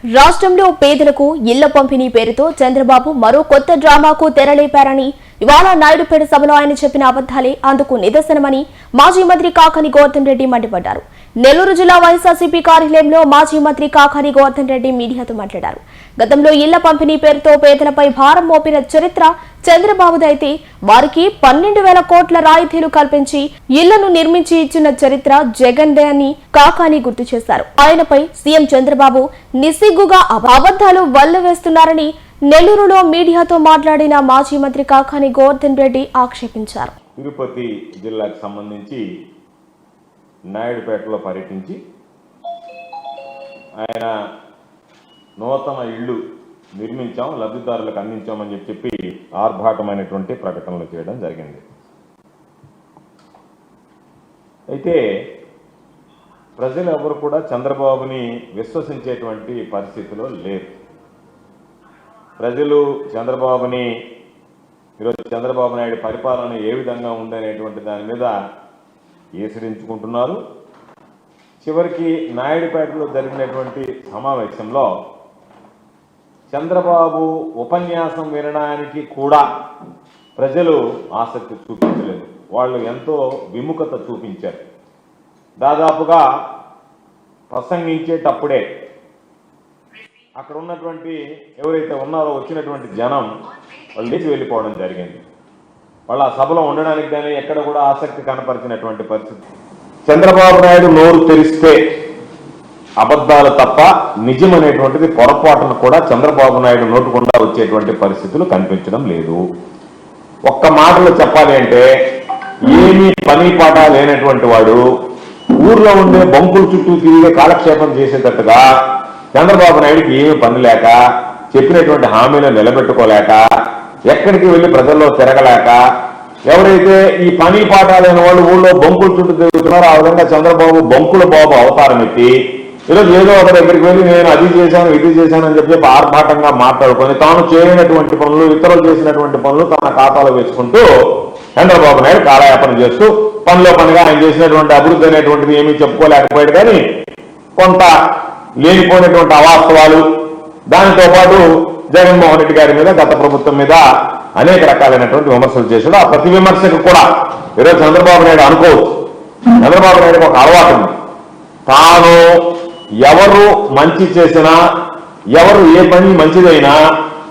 రాష్ట్రంలో పేదలకు ఇళ్ల పంపిణీ పేరుతో చంద్రబాబు మరో కొత్త డ్రామాకు తెరలేపారని ఇవాళ నాయుడుపేట సభలో ఆయన చెప్పిన అబద్ధాలే అందుకు నిదర్శనమని మాజీ మంత్రి కాకాని గోవర్ధన్ రెడ్డి మండిపడ్డారు. నెల్లూరు జిల్లా వైఎస్ఆర్సీపీ కార్యాలయంలో మాజీ మంత్రి కాకాని గోవర్ధన్ రెడ్డి మీడియాతో మాట్లాడారు. గతంలో ఇళ్ల పంపిణీ పేరుతో పేదలపై భారం మోపిన చరిత్ర చంద్రబాబుదైతే వారికి 12,000 కోట్ల రాయితీలు కల్పించి ఇళ్లను నిర్మించి ఇచ్చిన చరిత్ర జగన్దే అని కాకాని గుర్తు చేశారు. ఆయనపై సీఎం చంద్రబాబు నిస్సిగ్గుగా అబద్ధాలు వల్లవేస్తున్నారని నెల్లూరులో మీడియాతో మాట్లాడిన మాజీ మంత్రి కాకాని గోవర్ధన్ రెడ్డి ఆక్షేపించారు. తిరుపతి జిల్లాకు సంబంధించి నాయుడుపేటలో పర్యటించి ఆయన నూతన ఇళ్లు నిర్మించాం, లబ్ధిదారులకు అందించామని చెప్పి ఆర్భాటమైనటువంటి ప్రకటనలు చేయడం జరిగింది. అయితే ప్రజలు ఎవరు కూడా చంద్రబాబుని విశ్వసించేటువంటి పరిస్థితిలో లేరు. ప్రజలు చంద్రబాబుని ఈరోజు చంద్రబాబు నాయుడు పరిపాలన ఏ విధంగా ఉందనేటువంటి దాని మీద ఏసరించుకుంటున్నారు. చివరికి నాయుడుపేటలో జరిగినటువంటి సమావేశంలో చంద్రబాబు ఉపన్యాసం వినడానికి కూడా ప్రజలు ఆసక్తి చూపించలేదు. వాళ్ళు ఎంతో విముఖత చూపించారు. దాదాపుగా ప్రసంగించేటప్పుడే అక్కడ ఉన్నటువంటి ఎవరైతే ఉన్నారో వచ్చినటువంటి జనం వాళ్ళు లేచి వెళ్ళిపోవడం జరిగింది. వాళ్ళ ఆ సభలో ఉండడానికి కానీ ఎక్కడ కూడా ఆసక్తి కనపరిచినటువంటి పరిస్థితి. చంద్రబాబు నాయుడు నోరు తెరిస్తే అబద్ధాలు తప్ప నిజం అనేటువంటిది పొరపాటును కూడా చంద్రబాబు నాయుడు నోటుకుండా వచ్చేటువంటి పరిస్థితులు కనిపించడం లేదు. ఒక్క మాటలో చెప్పాలి అంటే ఏమీ పని పాట లేనటువంటి వాడు ఊర్లో ఉండే బంకుల చుట్టూ తిరిగే కాలక్షేపం చేసేటట్టుగా చంద్రబాబు నాయుడికి ఏమీ పని లేక, చెప్పినటువంటి హామీలు నిలబెట్టుకోలేక, ఎక్కడికి వెళ్ళి ప్రజల్లో తిరగలేక, ఎవరైతే ఈ పని పాట లేని వాళ్ళు ఊళ్ళో బంకుల చుట్టూ తిరుగుతున్నారో ఆ విధంగా చంద్రబాబు బంకుల బాబు అవతారం ఎత్తి ఈరోజు ఏదో ఒక దగ్గరికి వెళ్ళి నేను అది చేశాను ఇది చేశాను అని చెప్పి ఆర్భాటంగా మాట్లాడుకొని తాను చేయనటువంటి పనులు, ఇతరులు చేసినటువంటి పనులు తన ఖాతాలో వేసుకుంటూ చంద్రబాబు నాయుడు కాలయాపన చేస్తూ పనిలో పనిగా ఆయన చేసినటువంటి అభివృద్ధి అనేటువంటిది ఏమీ చెప్పుకోలేకపోయాడు. కానీ కొంత లేనిపోయినటువంటి అవాస్తవాలు, దానితో పాటు జగన్మోహన్ రెడ్డి గారి మీద, గత ప్రభుత్వం మీద అనేక రకాలైనటువంటి విమర్శలు చేశాడు. ఆ ప్రతి విమర్శకు కూడా ఈరోజు చంద్రబాబు నాయుడు అనుకోవచ్చు. చంద్రబాబు నాయుడు ఒక అలవాటు ఉంది. తాను ఎవరు మంచి చేసినా, ఎవరు ఏ పని మంచిదైనా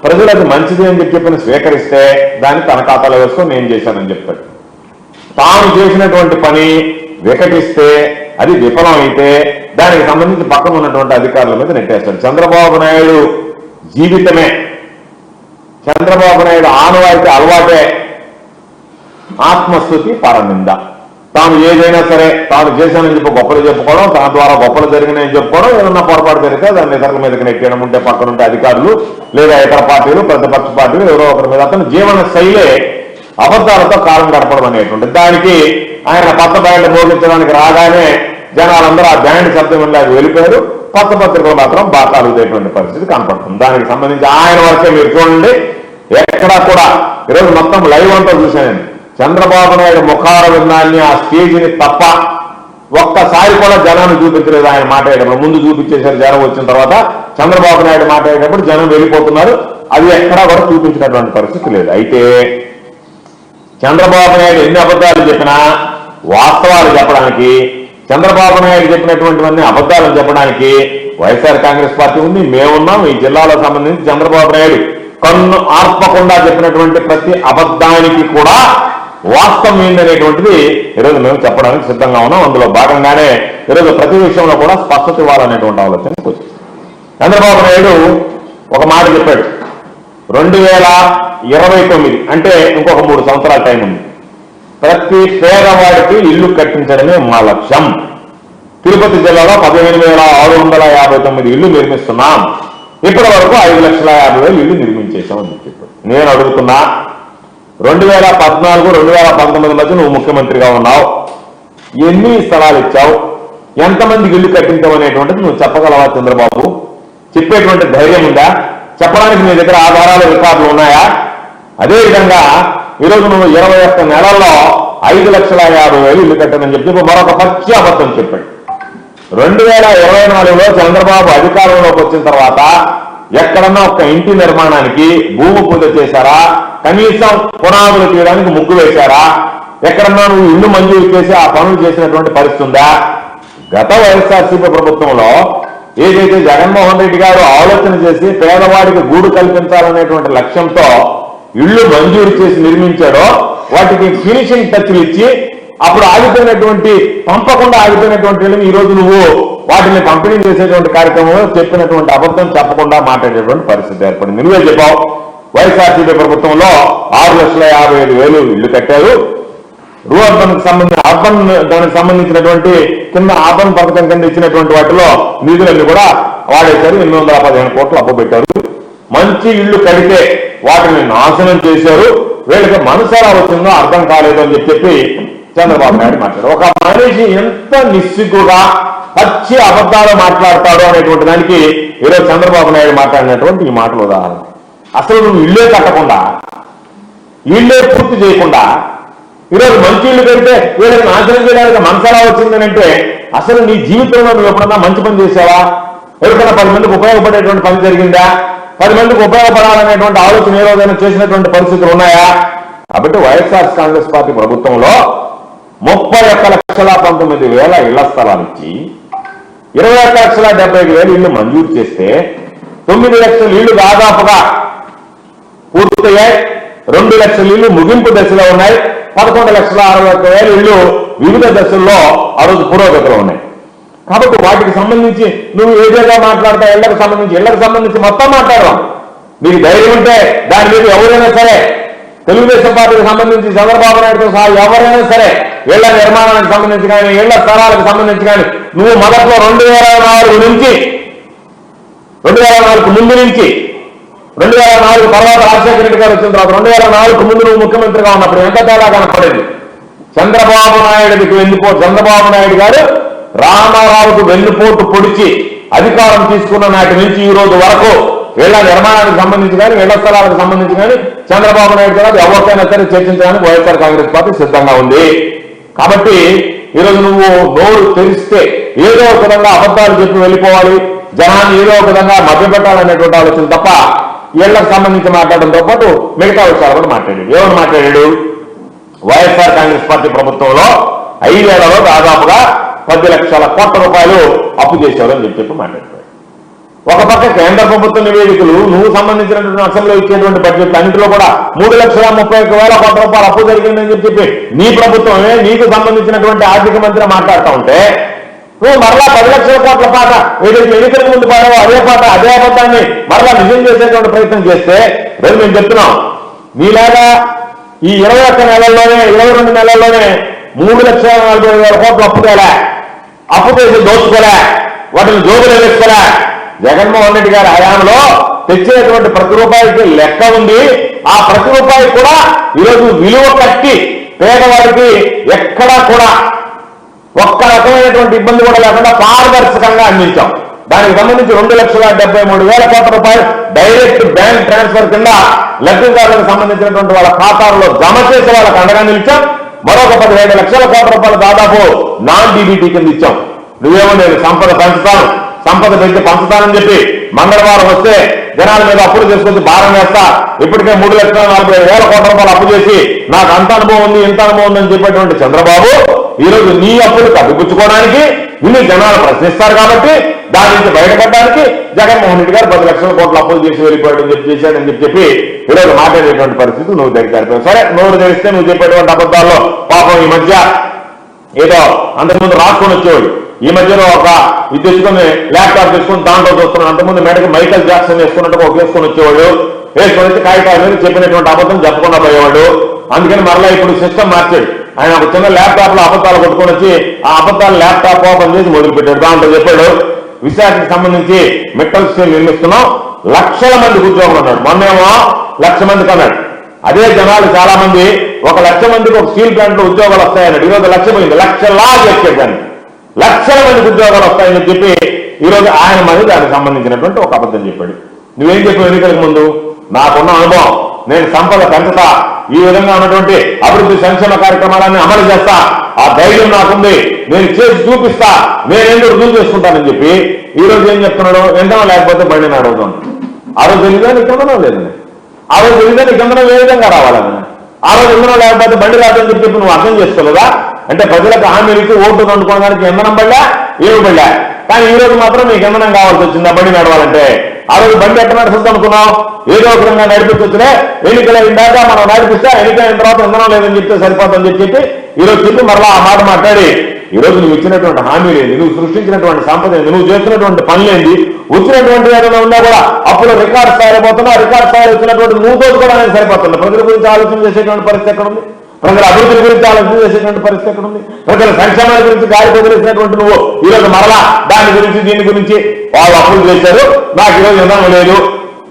ప్రజలు అది మంచిది అని చెప్పి స్వీకరిస్తే దాన్ని తన ఖాతాలో వేసుకొని నేను చేశానని చెప్తాడు. తాను చేసినటువంటి పని వికటిస్తే, అది విఫలం అయితే దానికి సంబంధించి పక్కన ఉన్నటువంటి అధికారుల మీద నెట్టేస్తాడు. చంద్రబాబు నాయుడు జీవితమే, చంద్రబాబు నాయుడు ఆనవాయితీ అలవాటే ఆత్మస్థుతి పరనింద. తాను ఏదైనా సరే తాను చేశానని చెప్పి గొప్పలు చెప్పుకోవడం, తన ద్వారా గొప్పలు జరిగినాయని చెప్పుకోవడం, ఏదన్నా పొరపాటు జరిగితే దాన్ని ఇతరుల మీదకి నెట్టేయడం, ఉంటే పక్కన ఉంటే అధికారులు లేదా ఇతర పార్టీలు, ప్రతిపక్ష పార్టీలు ఎవరో ఒకరి మీద. అతను జీవన శైలే అబద్ధాలతో కాలం గడపడం అనేటువంటి. దానికి ఆయన కొత్త బ్యాండ్ మోగించడానికి రాగానే జనాలందరూ ఆ బ్యాండ్ శబ్దం వల్ల వెళ్ళిపోయారు. కొత్త పత్రికలు మాత్రం బాకాలుదేటువంటి పరిస్థితి కనపడుతుంది. దానికి సంబంధించి ఆయన వరకే మీరు చూడండి, ఎక్కడా కూడా ఈరోజు మొత్తం లైవ్ అంతా చూశానండి. చంద్రబాబు నాయుడు ముఖార విన్నాన్ని, ఆ స్టేజ్ని తప్ప ఒక్కసారి కూడా జనాన్ని చూపించలేదు. ఆయన మాట్లాడేటప్పుడు ముందు చూపించేశారు, జనం వచ్చిన తర్వాత చంద్రబాబు నాయుడు మాట్లాడేటప్పుడు జనం వెళ్ళిపోతున్నారు. అది ఎక్కడా కూడా చూపించినటువంటి పరిస్థితి లేదు. అయితే చంద్రబాబు నాయుడు ఎన్ని అబద్ధాలు చెప్పినా వాస్తవాలు చెప్పడానికి, చంద్రబాబు నాయుడు చెప్పినటువంటివన్నీ అబద్ధాలను చెప్పడానికి వైఎస్ఆర్ కాంగ్రెస్ పార్టీ ఉంది, మేమున్నాం. ఈ జిల్లాలో సంబంధించి చంద్రబాబు నాయుడు కన్ను ఆర్పకుండా చెప్పినటువంటి ప్రతి అబద్ధానికి కూడా వాస్తవం ఏంటనేటువంటిది ఈరోజు మేము చెప్పడానికి సిద్ధంగా ఉన్నాం. అందులో భాగంగానే ఈరోజు ప్రతి విషయంలో కూడా స్పష్టత ఇవ్వాలనేటువంటి ఆలోచనకు వచ్చింది. చంద్రబాబు నాయుడు ఒక మాట చెప్పాడు, 2029 అంటే ఇంకొక 3 సంవత్సరాల టైం ఉంది, ప్రతి పేదవాడికి ఇల్లు కట్టించడమే మా లక్ష్యం. తిరుపతి జిల్లాలో 15,659 ఇళ్లు నిర్మిస్తున్నాం. ఇప్పటి వరకు 5,50,000 ఇళ్లు నిర్మించేశామని చెప్పాడు. నేను అడుగుతున్నా, 2014, 2019 మధ్య నువ్వు ముఖ్యమంత్రిగా ఉన్నావు, ఎన్ని స్థలాలు ఇచ్చావు, ఎంతమందికి ఇల్లు కట్టించావు అనేటువంటిది నువ్వు చెప్పగలవా చంద్రబాబు? చెప్పేటువంటి ధైర్యం ఉందా? చెప్పడానికి నీ దగ్గర ఆధారాలు, రికార్డులు ఉన్నాయా? అదేవిధంగా ఈరోజు నువ్వు 21 నెలల్లో 5,50,000 ఇల్లు కట్టానని చెప్పి మరొక పచ్చి అబద్ధం చెప్పాడు. 2024లో చంద్రబాబు అధికారంలోకి వచ్చిన తర్వాత ఎక్కడన్నా ఒక ఇంటి నిర్మాణానికి భూమి పూజ చేశారా? కనీసం పునాదులు తీయడానికి ముగ్గు వేశారా? ఎక్కడన్నా నువ్వు ఇల్లు మంజూరు చేసి ఆ పనులు చేసినటువంటి పరిస్థితి ఉందా? గత వైఎస్ఆర్సీపీ ప్రభుత్వంలో ఏదైతే జగన్మోహన్ రెడ్డి గారు ఆలోచన చేసి పేదవాడికి గూడు కల్పించాలనేటువంటి లక్ష్యంతో ఇళ్లు మంజూరు చేసి నిర్మించాడో వాటికి ఫినిషింగ్ టచ్లు ఇచ్చి అప్పుడు ఆగిపోయినటువంటి పంపకుండా ఆగిపోయినటువంటి ఈ రోజు నువ్వు వాటిని పంపిణీ చేసేటువంటి కార్యక్రమంలో చెప్పినటువంటి అబద్ధం చెప్పకుండా మాట్లాడేటువంటి పరిస్థితి ఏర్పడింది. నువ్వే చెప్పావు వైఎస్ఆర్సీపీ ప్రభుత్వంలో 6,55,000 ఇళ్లు కట్టారు. అర్బన్ దానికి సంబంధించినటువంటి కింద అర్బన్ పథకం కింద ఇచ్చినటువంటి వాటిలో నిధులన్నీ కూడా వాడేశారు. 815 కోట్లు అప్పు పెట్టారు. మంచి ఇళ్లు కడితే వాటిని నాశనం చేశారు. వీళ్ళకి మనసు ఎలా వచ్చిందో అర్థం కాలేదు అని చెప్పి చంద్రబాబు నాయుడు మాట్లాడారు. ఒక మనిషి ఎంత నిస్సిగ్గుగా పచ్చి అబద్ధాలు మాట్లాడతాడు అనేటువంటి దానికి ఈరోజు చంద్రబాబు నాయుడు మాట్లాడినటువంటి ఈ మాటలు ఉదాహరణ. అసలు నువ్వు ఇల్లే కట్టకుండా ఇల్లే పూర్తి చేయకుండా ఈరోజు మంచి ఇల్లు కడితే వీళ్ళకి నాశనం చేయడానికి మనసు ఎలా వచ్చిందని అంటే అసలు నీ జీవితంలో నువ్వు ఎప్పుడన్నా మంచి పని చేసావా? ఎవరికైనా 10 మందికి ఉపయోగపడేటువంటి పని జరిగిందా? 10 మందికి ఉపయోగపడాలనేటువంటి ఆలోచన ఏ రోజైనా చేసినటువంటి పరిస్థితులు ఉన్నాయా? కాబట్టి వైఎస్ఆర్ కాంగ్రెస్ పార్టీ ప్రభుత్వంలో 31,19,000 ఇళ్ల స్థలాలు ఇచ్చి 21,70,000 ఇళ్లు మంజూరు చేస్తే 9 లక్షల ఇళ్లు దాదాపుగా పూర్తయ్యాయి. 2 లక్షల ఇళ్లు ముగింపు దశలో ఉన్నాయి. 11,60,000 ఇళ్లు వివిధ దశల్లో ఆ రోజు పురోగతిలో ఉన్నాయి. కాబట్టి వాటికి సంబంధించి నువ్వు ఏదేదో మాట్లాడతా ఇళ్లకు సంబంధించి మొత్తం మాట్లాడడం నీకు ధైర్యం ఉంటే దాని మీద ఎవరైనా సరే తెలుగుదేశం పార్టీకి సంబంధించి చంద్రబాబు నాయుడుతో సహా ఎవరైనా సరే ఇళ్ల నిర్మాణానికి సంబంధించి కానీ ఇళ్ల స్థలాలకు సంబంధించి కానీ నువ్వు మొదట్లో 2004 నుంచి 2004 ముందు నుంచి 2004 తర్వాత రాజశేఖర రెడ్డి గారు వచ్చిన తర్వాత 2004 ముందు నువ్వు ముఖ్యమంత్రిగా ఉన్నప్పుడు ఎంత తేడా కనపడేది? చంద్రబాబు నాయుడు గారు రామారావుకు వెన్నుపోటు పొడిచి అధికారం తీసుకున్న నాటి నుంచి ఈ రోజు వరకు ఇళ్ల నిర్మాణానికి సంబంధించి కానీ ఇళ్ల స్థలాలకు సంబంధించి కానీ చంద్రబాబు నాయుడు గారు ఎవరికైనా సరే చర్చించడానికి వైఎస్ఆర్ కాంగ్రెస్ పార్టీ సిద్ధంగా ఉంది. కాబట్టి ఈరోజు నువ్వు నోరు తెరిస్తే ఏదో ఒక విధంగా అబద్ధాలు చెప్పి వెళ్ళిపోవాలి, జనాన్ని ఏదో ఒక విధంగా మభ్యపెట్టాలనేటువంటి ఆలోచన తప్ప ఇళ్లకు సంబంధించి మాట్లాడడంతో పాటు మిగతా విషయాలు కూడా మాట్లాడాడు. ఏమని మాట్లాడాడు? వైఎస్ఆర్ కాంగ్రెస్ పార్టీ ప్రభుత్వంలో 5 ఏళ్లలో దాదాపుగా 10 లక్షల కోట్ల రూపాయలు అప్పు చేశారు అని చెప్పి మాట్లాడారు. ఒక పక్క కేంద్ర ప్రభుత్వ నివేదికలు నువ్వు సంబంధించినటువంటి అసెంబ్లీలో ఇచ్చేటువంటి బడ్జెట్ అన్నింటిలో కూడా 3,31,000 కోట్ల రూపాయలు అప్పు జరిగిందని చెప్పి నీ ప్రభుత్వమే నీకు సంబంధించినటువంటి ఆర్థిక మంత్రి మాట్లాడుతూ ఉంటే నువ్వు మరలా 10 లక్షల కోట్ల పాట ఏదైతే ఎన్నికల ముందు పాడవో అదే అబద్ధాన్ని మరలా నిజం చేసేటువంటి ప్రయత్నం చేస్తే రేపు మేము చెప్తున్నాం నీలాగా ఈ 21 నెలల్లోనే 22 నెలల్లోనే 3,40,000 కోట్ల అప్పు చేసి దోచుకోలే, వాటిని జోబులు వేసుకోలే. జగన్మోహన్ రెడ్డి గారి హయాంలో తెచ్చినటువంటి ప్రతి రూపాయికి లెక్క ఉంది. ఆ ప్రతి రూపాయి కూడా ఈరోజు విలువ కట్టి పేదవాడికి ఎక్కడా కూడా ఒక్క రకమైనటువంటి ఇబ్బంది కూడా లేకుండా పారదర్శకంగా అందించాం. దానికి సంబంధించి 2,73,000 కోట్ల రూపాయలు డైరెక్ట్ బ్యాంక్ ట్రాన్స్ఫర్ కింద లబ్ధిదారులకు సంబంధించినటువంటి వాళ్ళ ఖాతాల్లో జమ చేసే వాళ్ళకి అండగా నిలిచాం. మరొక 17 లక్షల కోట్ల రూపాయలు దాదాపు నాన్ డీబీటీ కింద ఇచ్చాం. నువ్వేమో నేను సంపద పెంచి పంచుతానని చెప్పి మంగళవారం వస్తే జనాల మీద అప్పులు చేసుకొచ్చి భారం వేస్తా, ఇప్పటికే 3,40,000 కోట్ల రూపాయలు అప్పు చేసి నాకు అంత అనుభవం ఉంది ఇంత అనుభవం ఉందని చెప్పేటువంటి చంద్రబాబు ఈరోజు నీ అప్పులు కప్పిపుచ్చుకోవడానికి నిన్ను జనాలు ప్రశ్నిస్తారు కాబట్టి దాని నుంచి బయటపడడానికి జగన్మోహన్ రెడ్డి గారు 10 లక్షల కోట్ల అప్పులు చేసి వెళ్ళిపోయాడని చేశాడని చెప్పి ఈరోజు మాట్లాడేటువంటి పరిస్థితి నువ్వు దగ్గర. సరే, నోరు తెరిస్తే నువ్వు చెప్పేటువంటి అబద్ధాల్లో పాపం ఈ మధ్య ఏదో అంతకుముందు రాసుకొని వచ్చేవాడు. ఈ మధ్యలో ఒక ఇది తెచ్చుకొని ల్యాప్టాప్ తీసుకుని దాంట్లో చూస్తున్నాడు. అంతకుముందు మెడకి మైకల్ జాక్సన్ వేసుకున్నట్టు ఒక వేసుకొని వచ్చేవాడు. వేసుకొని వచ్చి కాగితాల మీద చెప్పినటువంటి అబద్ధం చెప్పకుండా పోయేవాడు. అందుకని మరలా ఇప్పుడు సిస్టమ్ మార్చాడు. ఆయన ఒక చిన్న ల్యాప్టాప్ లో అబద్ధాలు కొట్టుకొని వచ్చి ఆ అబద్ధాలు ల్యాప్టాప్ ఓపెన్ చేసి మొదలుపెట్టాడు. దాంట్లో చెప్పాడు విశాఖకి సంబంధించి మెటల్ స్టీల్ నిర్మిస్తున్నాం, 1,00,000 మందికి ఉద్యోగం అన్నాడు. మొన్నేమో 1,00,000 మందికి అన్నాడు. అదే జనాలు చాలా మంది 1,00,000 మందికి ఒక స్టీల్ ప్లాంట్ లో ఉద్యోగాలు వస్తాయన్నాడు. ఈరోజు 1,00,000 పోయింది, 1,00,000 చేసేదాన్ని 1,00,000 మందికి ఉద్యోగాలు వస్తాయని చెప్పి ఈరోజు ఆయన మరి దానికి సంబంధించినటువంటి ఒక అబద్ధం చెప్పాడు. నువ్వేం చెప్పావు ఎన్నికలకు ముందు? నాకున్న అనుభవం, నేను సంపద పెంచుతా, ఈ విధంగా ఉన్నటువంటి అభివృద్ధి సంక్షేమ కార్యక్రమాలన్నీ అమలు చేస్తా, ఆ ధైర్యం నాకుంది, నేను చేసి చూపిస్తా, నేనేందో రుజువు చేసుకుంటానని చెప్పి ఈ రోజు ఏం చెప్తున్నాడు, ఎంతనో లేకపోతే బండి నడవదాం. ఆ రోజు తెలియదా నీకు ఇంధనం లేదని, ఆ రోజు తెలియదా నీకు ఇంధనం ఏ విధంగా రావాలని, ఆ రోజు ఇంధనం లేకపోతే బండి రాదని చెప్పి నువ్వు అర్థం చేసుకోలేదా? అంటే ప్రజలకు హామీలు ఇచ్చి ఓటు అందుకోవడానికి ఇంధనం పడ్డా ఏమి పడ్డా, కానీ ఈ రోజు మాత్రం నీకు ఇంధనం కావాల్సి వచ్చింది ఆ బండి నడవాలంటే. ఆ రోజు బండి ఎట్లా నడుస్తుంది అనుకున్నావు? ఏదో ఒక విధంగా నడిపించొచ్చునే, ఎన్నికలు ఇందాక మనం నడిపిస్తే ఎన్నికైన తర్వాత ఇంధనం లేదని చెప్తే సరిపోతుందని చెప్పి ఈ రోజు చెప్పి మరలా ఆ మాట మాట్లాడి ఈ రోజు నువ్వు ఇచ్చినటువంటి హామీలు ఏంది, నువ్వు సృష్టించినటువంటి సంపద ఏంది, నువ్వు చేస్తున్నటువంటి పనులేంది, వచ్చినటువంటి ఏదైనా ఉన్నా కూడా అప్పుడు రికార్డ్ స్థాయిలో పోతున్నా, రికార్డ్ స్థాయిలో వచ్చినటువంటి నువ్వు దోచుకోవడానికి సరిపోతుంది. ప్రజల గురించి ఆలోచన చేసేటువంటి పరిస్థితి ఎక్కడ ఉంది? ప్రజల అభివృద్ధి గురించి ఆలోచన చేసేటువంటి పరిస్థితి ఎక్కడ ఉంది? ప్రజల సంక్షేమాల గురించి గాలి వదిలేసినటువంటి నువ్వు ఈరోజు మరలా దాని గురించి దీని గురించి వాళ్ళు అప్పులు చేశారు, నాకు ఈరోజు ఇంధనం లేదు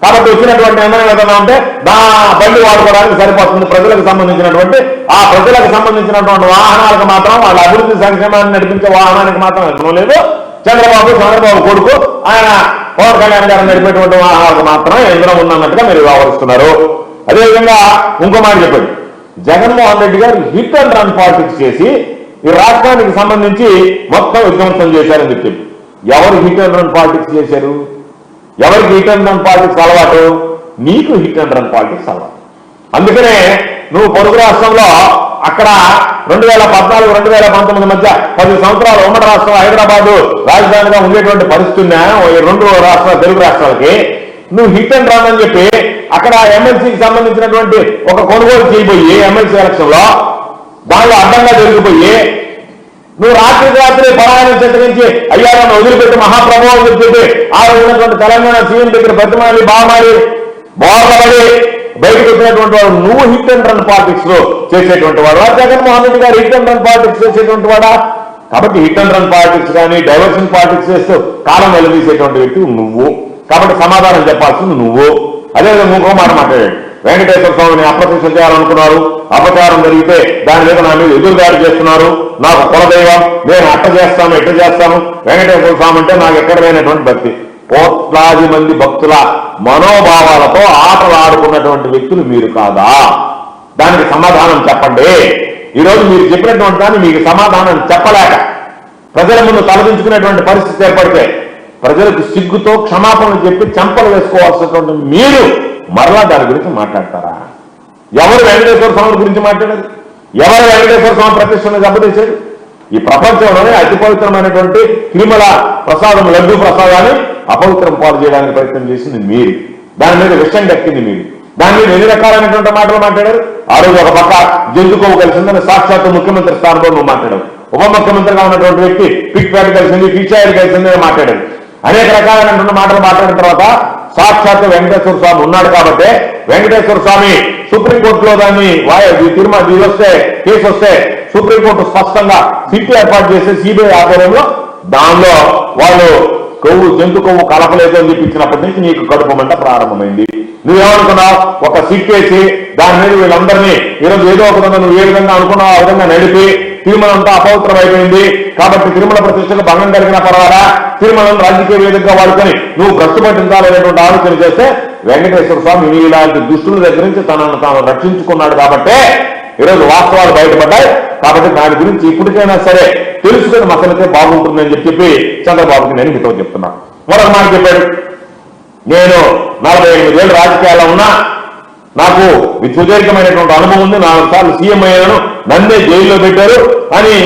కాబట్టి వచ్చినటువంటి ఇంధనం ఏదైనా ఉంటే నా బండి వాడుకోవడానికి సరిపోతుంది. ప్రజలకు సంబంధించినటువంటి ఆ ప్రజలకు సంబంధించినటువంటి వాహనాలకు మాత్రం, వాళ్ళ అభివృద్ధి సంక్షేమాన్ని నడిపించే వాహనానికి మాత్రం ఇంధనం లేదు. చంద్రబాబు కొడుకు ఆయన పవన్ కళ్యాణ్ గారు నడిపేటువంటి వాహనాలకు మాత్రం ఇంధనం ఉందన్నట్టుగా మీరు వ్యవహరిస్తున్నారు. అదేవిధంగా ఇంకో మాట చెప్పండి, జగన్మోహన్ రెడ్డి గారు హిట్ అండ్ రన్ పాలిటిక్స్ చేసి ఈ రాష్ట్రానికి సంబంధించి మొత్తం విధ్వంసం చేశారని చెప్పి. ఎవరు హిట్ అండ్ రన్ పాలిటిక్స్ చేశారు? ఎవరికి హిట్ అండ్ రన్ పాలిటిక్స్ అలవాటు? నీకు హిట్ అండ్ రన్ పాలిటిక్స్ అలవాటు. అందుకనే నువ్వు పొరుగు రాష్ట్రంలో అక్కడ 2014-2019 మధ్య 10 సంవత్సరాలు ఉమ్మడి రాష్ట్రం హైదరాబాదు రాజధానిగా ఉండేటువంటి పరిస్థితి రెండు రాష్ట్రాలు, తెలుగు రాష్ట్రాలకి నువ్వు హిట్ అండ్ రన్ అని చెప్పి అక్కడ ఎమ్మెల్సీకి సంబంధించినటువంటి ఒక కొనుగోలు చేయబోయి ఎమ్మెల్సీ ఎలక్షన్ లో దానిలో అడ్డంగా జరిగిపోయి నువ్వు రాత్రి పరాయణం చిత్రించి అయ్యారని వదిలిపెట్టి మహాప్రభు అని చెప్పి ఆ ఉన్నటువంటి తెలంగాణ సీఎం దగ్గర బతిమాలి బామాలి బోర్లబడి బయటకు వచ్చినటువంటి వాడు నువ్వు హిట్ అండ్ రన్ పాలిటిక్స్ లో చేసేటువంటి వాడు. జగన్మోహన్ రెడ్డి గారు హిట్ అండ్ రన్ పాలిటిక్స్ చేసేటువంటి వాడా? కాబట్టి హిట్ అండ్ రన్ పాలిటిక్స్ కానీ డైవర్షన్ పాలిటిక్స్ చేస్తూ కాలం వెలుదీసేటువంటి వ్యక్తి నువ్వు. కాబట్టి సమాధానం చెప్పాల్సింది నువ్వు. అదేవిధంగా ఇంకో మాట మాట్లాడాడు, వెంకటేశ్వర స్వామిని అప్రతిష్ఠ చేయాలనుకున్నారు, అపచారం జరిగితే దాని మీద నా మీద ఎదురుదాడి చేస్తున్నారు, నాకు కులదైవం, నేను అట్ట చేస్తాను ఎట్ట చేస్తాను, వెంకటేశ్వర స్వామి అంటే నాకు ఎక్కడ లేనటువంటి భక్తి. కోట్లాది మంది భక్తుల మనోభావాలతో ఆటలు ఆడుకున్నటువంటి వ్యక్తులు మీరు కాదా? దానికి సమాధానం చెప్పండి. ఈరోజు మీరు చెప్పినటువంటి దాన్ని మీకు సమాధానం చెప్పలేక ప్రజల ముందు తలదించుకునేటువంటి పరిస్థితి ఏర్పడితే ప్రజలకు సిగ్గుతో క్షమాపణలు చెప్పి చెంపలు వేసుకోవాల్సినటువంటి మీరు మరలా దాని గురించి మాట్లాడతారా? ఎవరు వెంకటేశ్వర స్వామి గురించి మాట్లాడారు? ఎవరు వెంకటేశ్వర స్వామి ప్రతిష్టను దెబ్బతీశారు? ఈ ప్రపంచంలోనే అతి పవిత్రమైనటువంటి తిరుమల ప్రసాదం, లడ్డూ ప్రసాదాన్ని అపవిత్రం పాలు చేయడానికి ప్రయత్నం చేసింది మీరు. దాని మీద విషయం దక్కింది మీరు. దాని మీద ఎన్ని రకాలైనటువంటి మాటలు మాట్లాడారు? ఆ రోజు ఒక పక్క జంతుకోవు కలిసిందని సాక్షాత్తు ముఖ్యమంత్రి స్థానంలో నువ్వు మాట్లాడావు. ఉప ముఖ్యమంత్రిగా ఉన్నటువంటి వ్యక్తి పిక్ ప్యాట్ కలిసింది, ఫిషాయర్ కలిసిందని మాట్లాడారు. అనేక రకాలైనటువంటి మాటలు మాట్లాడిన తర్వాత సాక్షాత్తు వెంకటేశ్వర స్వామి ఉన్నాడు కాబట్టి వెంకటేశ్వర స్వామి సుప్రీంకోర్టులో దాన్ని తిరుమల కేసు వస్తే సుప్రీంకోర్టు స్పష్టంగా సిట్ ఏర్పాటు చేసి సిబిఐ ఆధ్వర్యంలో దానిలో వాళ్ళు జంతు కొవ్వు కలపలేదు అని చెప్పించినప్పటి నుంచి నీకు కడుపు మంట ప్రారంభమైంది. నువ్వేమనుకున్నావు? ఒక సిట్ వేసి దాని మీద వీళ్ళందరినీ ఈరోజు ఏదో ఒక విధంగా నువ్వు ఏ విధంగా అనుకున్నావు ఆ విధంగా నడిపి తిరుమల అంతా అపవిత్రం అయిపోయింది కాబట్టి తిరుమల ప్రతిష్టకు భంగం కలిగిన పర్వాలా, తిరుమలను రాజకీయ వేదికగా వాడుకొని నువ్వు భ్రష్టు పట్టించాలనేటువంటి ఆలోచన చేస్తే వెంకటేశ్వర స్వామి ఇలాంటి దుష్టుల దగ్గర నుంచి తనను తాను రక్షించుకున్నాడు కాబట్టే ఈరోజు వాస్తవాలు బయటపడ్డాయి. కాబట్టి దాని గురించి ఇప్పటికైనా సరే తెలుసుకుని మసలితే బాగుంటుందని చెప్పి చంద్రబాబుకి నేను మీతో చెప్తున్నా. మరొక మాట చెప్పాడు, నేను 48 ఏళ్ళు రాజకీయాల్లో ఉన్నా, నాకు సుదీర్ఘమైనటువంటి అనుభవం ఉంది, 4 సార్లు సీఎం అయ్యాను, నన్నే జైల్లో పెట్టారు అని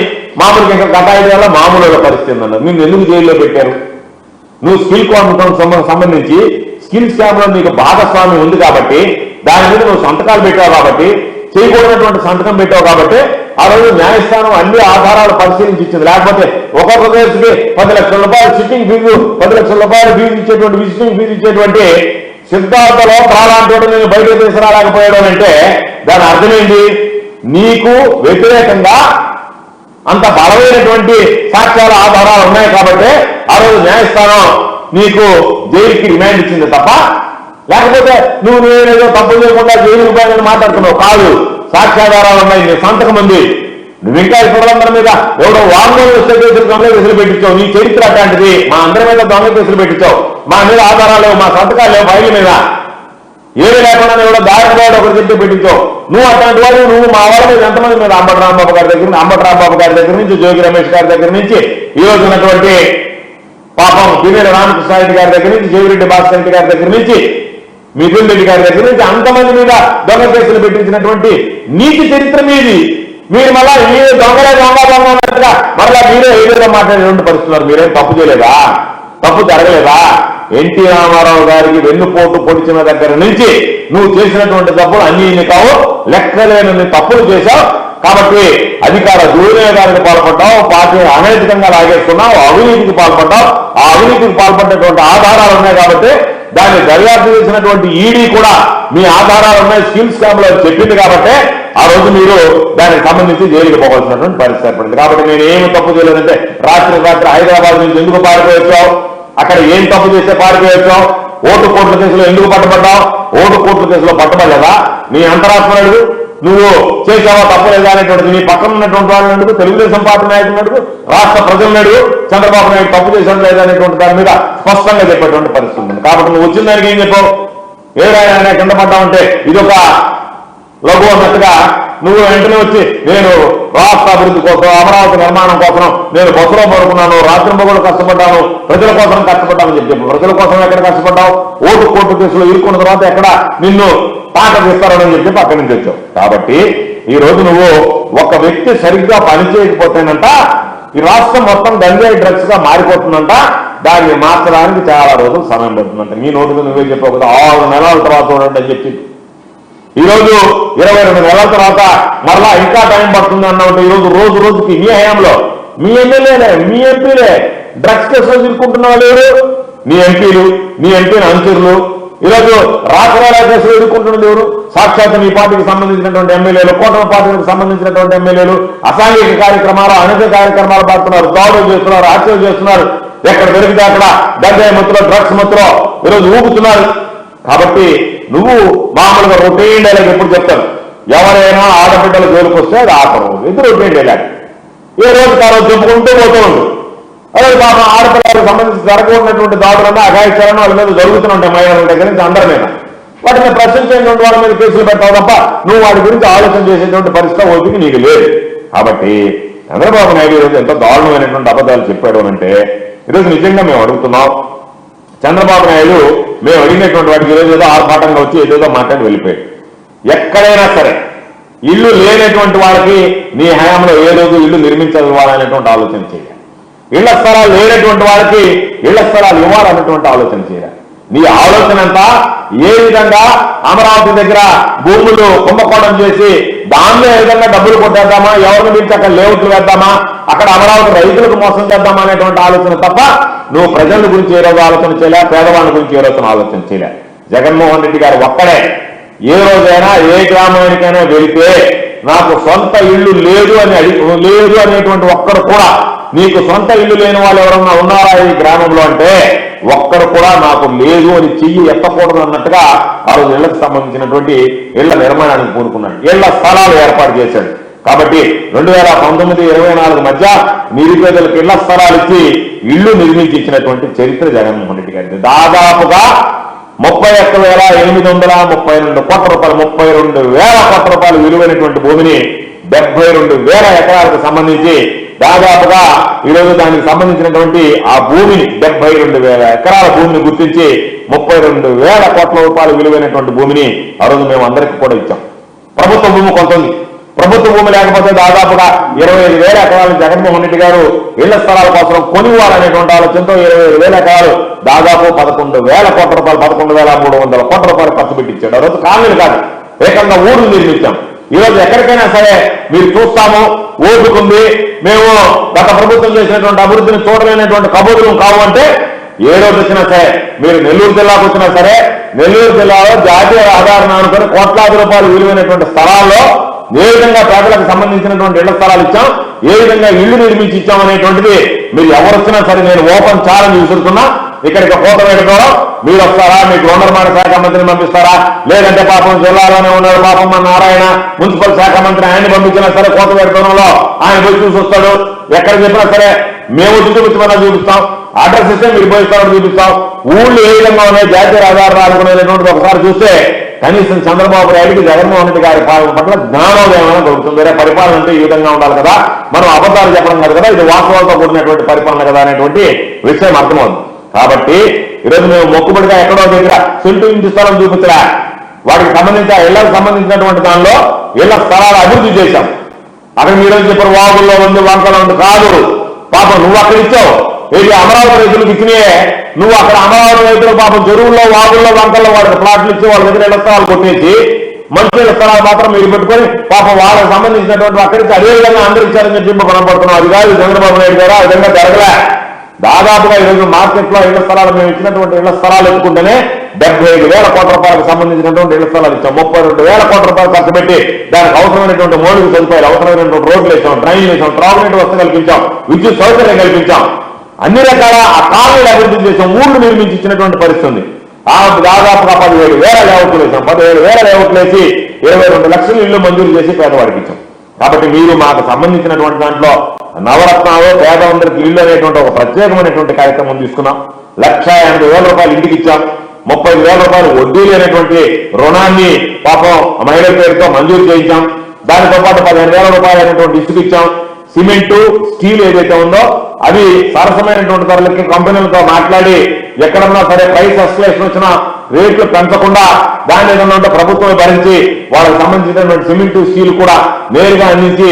మామూలుగా ఇంకా గత 5 ఏళ్ళ మామూలుగా పరిస్థితి అన్నారు. నిన్ను ఎందుకు జైల్లో పెట్టారు? నువ్వు స్కిల్ కాన్ఫరెన్స్ సంబంధించి స్కిల్ స్కామ్ లో నీకు భాగస్వామి ఉంది కాబట్టి దాని మీద నువ్వు సంతకాలు పెట్టావు కాబట్టి, చేయకూడనటువంటి సంతకం పెట్టావు కాబట్టి ఆ రోజు న్యాయస్థానం అన్ని ఆధారాలు పరిశీలించి ఇచ్చింది. లేకపోతే ఒక్కొక్క కేసుకి 10 లక్షల రూపాయలు సిట్టింగ్ ఫీజు, 10 లక్షల రూపాయలు ఫీజు ఇచ్చేటువంటి విజిటింగ్ ఫీజు ఇచ్చేటువంటి సిద్ధార్థలో ప్రాణాంతోటి నేను బయటకు తీసుకురాలేకపోయాడు అంటే దాని అర్థమైంది నీకు వ్యతిరేకంగా అంత బలమైనటువంటి సాక్ష్యాల ఆధారాలు ఉన్నాయి కాబట్టి ఆ రోజు న్యాయస్థానం నీకు జైలుకి రిమాండ్ ఇచ్చింది తప్ప, లేకపోతే నువ్వు నేనేదో తప్పు చేయకుండా జైలుకి పోయానని మాట్లాడుతున్నావు కాదు. సాక్ష్యాధారాలు ఉన్నాయి, నీ సంతకం ఉంది. నువ్వు ఇంకా ఇతరులందరి మీద ఎవడో వాంగ్మూలం వస్తే కేసులు దొంగ కేసులు పెట్టించావు. నీ చరిత్ర అట్లాంటిది. మా అందరి మీద దొంగ కేసులు పెట్టించావు. మా మీద ఆధారాలు లేవు, మా సంతకాలు లేవు ఫైళ్ళ మీద. ఏమీ లేకుండా కూడా దారి వాడు ఒకటి చెప్తే పెట్టించావు. నువ్వు అట్లాంటి వాడు. నువ్వు మా వాళ్ళ మీద ఎంతమంది మీద అంబటి రాంబాబు గారి దగ్గర నుంచి జోగి రమేష్ గారి దగ్గర నుంచి ఈ రోజు ఉన్నటువంటి పాపం పిన్నెల రామకృష్ణారెడ్డి గారి దగ్గర నుంచి జేవిరెడ్డి భాస్కర్ రెడ్డి గారి దగ్గర నుంచి మిథున్ రెడ్డి గారి దగ్గర నుంచి అంతమంది మీద దొంగ కేసులు పెట్టించినటువంటి నీతి చరిత్ర మీది. మీరు మళ్ళా మీరు దొంగలే అన్నట్టుగా మళ్ళా మీరే ఏదైనా మాట్లాడేటువంటి పరిస్థితున్నారు. మీరేం తప్పు చేయలేదా? తప్పు జరగలేదా? ఎన్టీ రామారావు గారికి వెన్నుపోటు పొడిచిన దగ్గర నుంచి నువ్వు చేసినటువంటి తప్పులు అన్ని ఇన్ని కావు, లెక్కలేని తప్పులు చేశావు. కాబట్టి అధికార దుర్వినియోగానికి పాల్పడ్డావు, పార్టీ అనైతికంగా లాగేసుకున్నావు, అవినీతికి పాల్పడ్డావు. ఆ అవినీతికి పాల్పడ్డటువంటి ఆధారాలు ఉన్నాయి కాబట్టి దాన్ని దర్యాప్తు చేసినటువంటి ఈడీ కూడా మీ ఆధారాలు ఉన్నాయి స్కిల్ స్కామ్ లో చెప్పింది కాబట్టి ఆ రోజు మీరు దానికి సంబంధించి జైలుకి పోవాల్సినటువంటి పరిస్థితి ఏర్పడింది. కాబట్టి నేను ఏమి తప్పు చేయలేదంటే రాత్రి హైదరాబాద్ నుంచి ఎందుకు పారిపోయొచ్చావు? అక్కడ ఏం తప్పు చేస్తే పారిపోయొచ్చావు? ఓటు కోట్ల కేసులో ఎందుకు పట్టబడ్డావు? ఓటు కోట్ల కేసులో పట్టబడలేదా? నీ అంతరాత్మడు నువ్వు చేసావా తప్పలేదా అనేటువంటిది నీ పక్కన ఉన్నటువంటి వాళ్ళని అడుగు, తెలుగుదేశం పార్టీ నాయకులను అడుగు, రాష్ట్ర ప్రజలను అడుగు, చంద్రబాబు నాయుడు తప్పు చేశాడు లేదా అనేటువంటి దాని మీద స్పష్టంగా చెప్పేటువంటి పరిస్థితి ఉంది. కాబట్టి నువ్వు వచ్చిన దానికి ఏం చెప్పావు? ఏదైనా కింద పడ్డావంటే ఇదొక లఘు అన్నట్టుగా నువ్వు వెంటనే వచ్చి నేను రాష్ట్ర అభివృద్ధి కోసం, అమరావతి నిర్మాణం కోసం నేను బస్సులో పడుకున్నాను, రాత్రి మొగులు కష్టపడ్డాను, ప్రజల కోసం కష్టపడ్డామని చెప్పి ప్రజల కోసం ఎక్కడ కష్టపడ్డావు? ఓటు కోర్టు కేసులో ఇరుక్కున్న తర్వాత ఎక్కడ నిన్ను తాట తీస్తారని చెప్పి పక్కన నుంచి వచ్చావు. కాబట్టి ఈ రోజు నువ్వు ఒక వ్యక్తి సరిగ్గా పనిచేయకపోతేనంట ఈ రాష్ట్రం మొత్తం గంజాయి డ్రగ్స్ గా మారిపోతుందంట. దాన్ని మార్చడానికి చాలా రోజులు సమయం పడుతుందంట. నీ నోటికి నువ్వే చెప్పావు కదా 6 నెలల తర్వాత చూడండి అని చెప్పి. ఈ రోజు 22 నెలల తర్వాత మరలా ఇంకా టైం పడుతుంది అన్నమాట. ఈ రోజు రోజుకి మీ హయాంలో మీ ఎమ్మెల్యేలే మీ ఎంపీలే డ్రగ్స్ కేసులో తీసుకుంటున్న వాళ్ళు ఎవరు? నీ ఎంపీలు, నీ ఎంపీల అనుచరులు. ఈరోజు రాష్ట్రాల కేసులు ఎదుర్కొంటున్నది ఎవరు? సాక్షాత్ నీ పార్టీకి సంబంధించినటువంటి ఎమ్మెల్యేలు, కూటమి పార్టీకి సంబంధించినటువంటి ఎమ్మెల్యేలు అసాంఘిక కార్యక్రమాలు, అనేక కార్యక్రమాలు పడుతున్నారు, దాడులు చేస్తున్నారు, హత్యలు చేస్తున్నారు. ఎక్కడ దొరికితే అక్కడ గంజాయి మత్తులో, డ్రగ్స్ మత్తులో ఈరోజు ఊపుతున్నారు. కాబట్టి నువ్వు మామూలుగా రొటీన్ డైలాగ్ ఎప్పుడు చెప్తారు? ఎవరైనా ఆడబిడ్డల జోలికి వస్తే అది ఆపరు. ఇది రొటీన్ డైలాగ్. ఏ రోజు కారో చెప్పుకుంటూ పోతూ ఉండు. అదే పాపం ఆడపిల్లలకు సంబంధించి జరగకున్నటువంటి దాడులన్నా అఘాయిత్యాలను వాళ్ళ మీద జరుగుతూ ఉంటాయి. మహిళల దగ్గర నుంచి అందరి మీద వాటిని ప్రశ్నించేటువంటి వాళ్ళ మీద కేసులు పెట్టావు తప్ప నువ్వు వాటి గురించి ఆలోచన చేసేటువంటి పరిస్థితి ఓపిక నీకు లేదు. కాబట్టి చంద్రబాబు నాయుడు ఈరోజు ఎంతో దారుణమైనటువంటి అబద్ధాలు చెప్పాడు అంటే ఈరోజు నిజంగా మేము అడుగుతున్నాం. చంద్రబాబు నాయుడు మేము అడిగినటువంటి వాటికి ఈరోజు ఏదో ఆర్భాటంగా వచ్చి ఏదేదో మాట్లాడి వెళ్ళిపోయాడు. ఎక్కడైనా సరే ఇల్లు లేనటువంటి వాళ్ళకి నీ హయాంలో ఏ రోజు ఇల్లు నిర్మించాలనేటువంటి ఆలోచన చేయాలి. ఇళ్ల స్థలాలు లేనటువంటి వాళ్ళకి ఇళ్ల స్థలాలు ఇవ్వాలన్నటువంటి ఆలోచన చేయాలి. నీ ఆలోచన అంతా ఏ విధంగా అమరావతి దగ్గర భూములు కుంభకోణం చేసి దానిలో ఏ విధంగా డబ్బులు కొట్టేద్దామా, ఎవరిని పిలిచి అక్కడ లేఅవుట్లు వేద్దామా, అక్కడ అమరావతి రైతులకు మోసం చేద్దామా అనేటువంటి ఆలోచన తప్ప నువ్వు ప్రజల గురించి ఏ రోజు ఆలోచన చేయలే, పేదవాళ్ళ గురించి ఏ రోజు ఆలోచన చేయలే. జగన్మోహన్ రెడ్డి గారు ఒక్కడే ఏ రోజైనా ఏ గ్రామానికైనా వెళితే నాకు సొంత ఇల్లు లేదు అనేటువంటి ఒక్కడు కూడా, నీకు సొంత ఇల్లు లేని వాళ్ళు ఎవరన్నా ఉన్నారా ఈ గ్రామంలో అంటే ఒక్కడు కూడా నాకు లేదు అని చెయ్యి ఎత్తకూడదు అన్నట్టుగా ఆ రోజు ఇళ్లకు సంబంధించినటువంటి ఇళ్ల నిర్మాణానికి పూనుకున్నాడు. ఇళ్ల స్థలాలు ఏర్పాటు చేశాడు. కాబట్టి 2019-24 మధ్య నిరుపేదలకు ఇళ్ల స్థలాలు ఇచ్చి ఇళ్లు నిర్మించి ఇచ్చినటువంటి చరిత్ర జగన్మోహన్ రెడ్డి గారిది. దాదాపుగా 31,832 కోట్ల రూపాయలు, 32,000 కోట్ల రూపాయలు విలువైనటువంటి భూమిని 72,000 ఎకరాలకు సంబంధించి దాదాపుగా ఈరోజు దానికి సంబంధించినటువంటి ఆ భూమిని 72,000 ఎకరాల భూమిని గుర్తించి 32,000 కోట్ల రూపాయలు విలువైనటువంటి భూమిని ఆ రోజు మేము అందరికీ కూడా ఇచ్చాం. ప్రభుత్వ భూమి కొంత ఉంది. ప్రభుత్వ భూమి లేకపోతే దాదాపుగా 25,000 ఎకరాలు జగన్మోహన్ రెడ్డి గారు ఇళ్ల స్థలాల కోసం కొనివ్వాలనేటువంటి ఆలోచనతో 25,000 ఎకరాలు దాదాపు 11,000 కోట్ల రూపాయలు, 11,300 కోట్ల రూపాయలు ఖర్చు పెట్టించాడు. ఆ రోజు కాలనీలు కాదు, ఏకంగా ఊర్లు నిర్మించాం. ఈరోజు ఎక్కడికైనా సరే మీరు చూస్తాము, ఓపుకుంది, మేము గత ప్రభుత్వం చేసినటువంటి అభివృద్ధిని చూడలేనటువంటి కబుర్లు కావు అంటే ఏ రోజు వచ్చినా సరే మీరు నెల్లూరు జిల్లాకు వచ్చినా సరే నెల్లూరు జిల్లాలో జాతీయ రహదారిని అనుకుని కోట్లాది రూపాయలు విలువైనటువంటి స్థలాల్లో ఏ విధంగా పేదలకు సంబంధించినటువంటి ఇళ్ల స్థలాలు ఇచ్చాం, ఏ విధంగా ఇళ్లు నిర్మించి ఇచ్చాం అనేటువంటిది మీరు ఎవరు వచ్చినా సరే నేను ఓపెన్ ఛాలెంజ్ విసురుతున్నా. ఇక్కడికి కోత పెట్టుకోవడం, మీరు వస్తారా, మీకు నిర్మాణ శాఖ మంత్రిని పంపిస్తారా, లేదంటే పాపం జిల్లాలోనే ఉన్నాడు పాపం మన నారాయణ మున్సిపల్ శాఖ మంత్రి, ఆయన్ని పంపించినా సరే కోత పెట్టుకోవడంలో ఆయన పోయి చూసి వస్తాడు. ఎక్కడ చెప్పినా సరే మేము వచ్చి చూపించమన్నా చూపిస్తాం, అడ్రస్ ఇస్తే మీరు పోయిస్తామని చూపిస్తాం. ఊళ్ళు ఏ విధంగా ఉన్నాయి, జాతీయ రహదారులు అనుకునేటువంటిది ఒకసారి చూస్తే కనీసం చంద్రబాబు నాయుడికి జగన్మోహన్ రెడ్డి గారి పాలన పట్ల జ్ఞానోదయం దొరుకుతుంది. వేరే పరిపాలన అంటే ఈ విధంగా ఉండాలి కదా, మనం అబద్ధాలు చెప్పడం కాదు కదా, ఇది వాస్తవాలతో కూడినటువంటి పరిపాలన కదా అనేటువంటి విషయం అర్థమవుతుంది. కాబట్టి ఈరోజు మేము మొక్కుబడిగా ఎక్కడో దగ్గర సెంటు ఇంటి స్థలం చూపించరా, వాటికి సంబంధించి ఆ ఇళ్లకు సంబంధించినటువంటి దానిలో ఇళ్ల స్థలాలు అభివృద్ధి చేశాం. అక్కడ మీరు చెప్పారు వాగుల్లో ఉంది, వంకలో ఉంది, కాదు పాపం నువ్వు అక్కడ ఇచ్చావు. ఏది అమరావతి రైతులకు ఇచ్చినాయే, నువ్వు అక్కడ అమరావతి రైతులు పాపం చెరువుల్లో వాగుల్లో వంకల్లో వాళ్ళకి ప్లాట్లు ఇచ్చి వాళ్ళ దగ్గర ఇళ్ల స్థలాలు కొట్టేసి మంచి ఇళ్ల స్థలాలు మాత్రం మీరు పెట్టుకొని పాపం వాళ్ళకి సంబంధించినటువంటి అక్కడి నుంచి అదే విధంగా అందరూ ఇచ్చారని చెప్పి కనపడుతున్నాం. అది కాదు చంద్రబాబు నాయుడు గారు, ఆ విధంగా జరగలే. దాదాపుగా ఈరోజు మార్కెట్ లో ఇళ్ల స్థలాలు మేము ఇచ్చినటువంటి ఇళ్ల స్థలాలు ఎత్తుకుంటేనే 75,000 కోట్ల రూపాయలకు సంబంధించినటువంటి ఇళ్ల స్థలాలు ఇచ్చాం. 32,000 కోట్ల రూపాయలు ఖర్చు పెట్టి దానికి అవసరమైనటువంటి మౌలిక సదుపాయాలు, అవసరమైనటువంటి రోడ్లు వేసాం, ట్రైన్లు వేసాం, త్రాగునీటి వసతి కల్పించాం, విద్యుత్ సౌకర్యం కల్పించాం, అన్ని రకాల ఆ కాలనీలు అభివృద్ధి చేసాం, ఊళ్ళు నిర్మించి ఇచ్చినటువంటి పరిస్థితి. దాదాపుగా 17,000 లేఅవుట్లు వేసాం. 17,000 లేఅవుట్లు వేసి 22 లక్షల ఇళ్లు మంజూరు చేసి పేదవాడికి ఇచ్చాం. కాబట్టి మీరు మాకు సంబంధించినటువంటి దాంట్లో నవరత్నాలు పేదలందరికీ ఇల్లు అనేటువంటి ఒక ప్రత్యేకమైనటువంటి కార్యక్రమం తీసుకున్నాం. 1,80,000 రూపాయలు ఇంటికి ఇచ్చాం. 30,000 రూపాయలు వడ్డీ లేనటువంటి రుణాన్ని పాపం మహిళల పేరుతో మంజూరు చేయించాం. దానితో పాటు 15,000 రూపాయలు అనేటువంటి ఇసుక ఇచ్చాం. సిమెంటు, స్టీల్ ఏదైతే ఉందో అవి సరసమైనటువంటి ధరలకి కంపెనీలతో మాట్లాడి ఎక్కడన్నా సరే ప్రైస్ ఎస్కలేషన్ వచ్చినా రేట్లు పెంచకుండా దాని ఏదన్నా ప్రభుత్వం భరించి వాళ్ళకి సంబంధించినటువంటి సిమెంటు, స్టీల్ కూడా నేరుగా అందించి